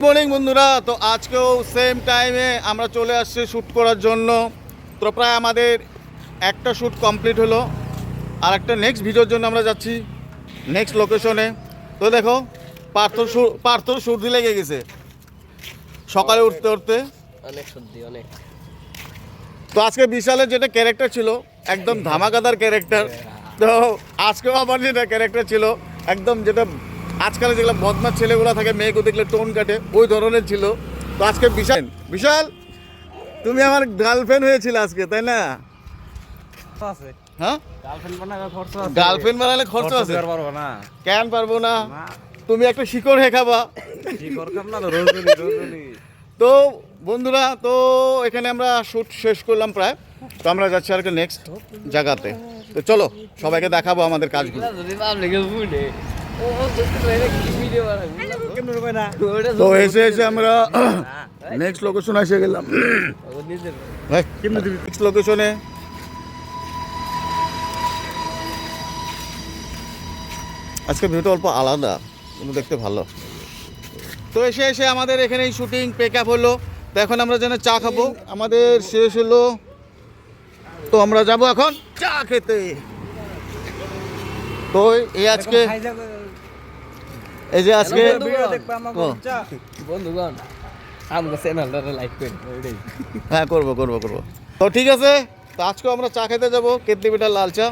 Morning বন্ধুরা, তো আজকেও সেম টাইমে আমরা চলে আসছি শ্যুট করার জন্য। তো প্রায় আমাদের একটা শ্যুট কমপ্লিট হলো, আর একটা নেক্সট ভিডিওর জন্য আমরা যাচ্ছি নেক্সট লোকেশনে। তো দেখো পার্থর সর্দি লেগে গেছে সকালে উঠতে উঠতে, অনেক সর্দি অনেক। তো আজকে বিশালের যেটা ক্যারেক্টার ছিল একদম ধামাকাদার ক্যারেক্টার, তো আজকেও আমার যেটা ক্যারেক্টার ছিল একদম যেটা আজকাল যেগুলো বদমাস ছেলেগুলো থাকে মেয়েকে দেখলে টোন কাটে ওই ধরনের ছিল। তো আজকে বিশাল বিশাল তুমি আমার গার্লফ্রেন্ড হয়েছিল আজকে, তাই না? হ্যাঁ, গার্লফ্রেন্ড বানালে খরচ আছে। কেন পারবো না? তুমি একটা শিকড় খাবা। তো বন্ধুরা, তো এখানে আমরা শ্যুট শেষ করলাম প্রায়, তো আমরা যাচ্ছি আর নেক্সট জায়গাতে। তো চলো সবাইকে দেখাবো আমাদের কাজগুলো। তো এসে আমরা নেক্সট লোকেশন এসে গেলাম। নেক্সট লোকেশনে আজকে ভিউটা অল্প আলাদা কিন্তু দেখতে ভালো। তো এসে আমাদের এখানে শুটিং পেক আপ হলো। তো এখন আমরা যেন চা খাবো, আমাদের শেষ হলো, তো আমরা যাব এখন চা খেতে। তো এই আজকে এই যে আজকে বন্ধুগণ আমরা চ্যানেলটা লাইক করি। হ্যাঁ করবো। তো ঠিক আছে, তো আজকেও আমরা চা খেতে যাবো, কেতলি বেটার লাল চা।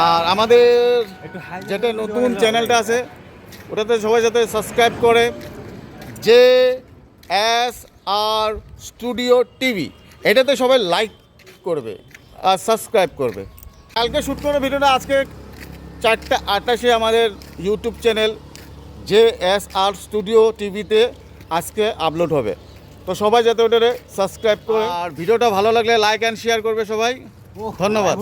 আর আমাদের যেটা নতুন চ্যানেলটা আছে ওটাতে সবাই যাতে সাবস্ক্রাইব করে, JSR স্টুডিও টিভি, এটাতে সবাই লাইক করবে আর সাবস্ক্রাইব করবে। কালকে শ্যুট করে ভিডিওটা আজকে 4:28 আমাদের ইউটিউব চ্যানেল JSR স্টুডিও টিভিতে আজকে আপলোড হবে। তো সবাই যাতে ওটারে সাবস্ক্রাইব করে, আর ভিডিওটা ভালো লাগলে লাইক অ্যান্ড শেয়ার করবে সবাই। ধন্যবাদ।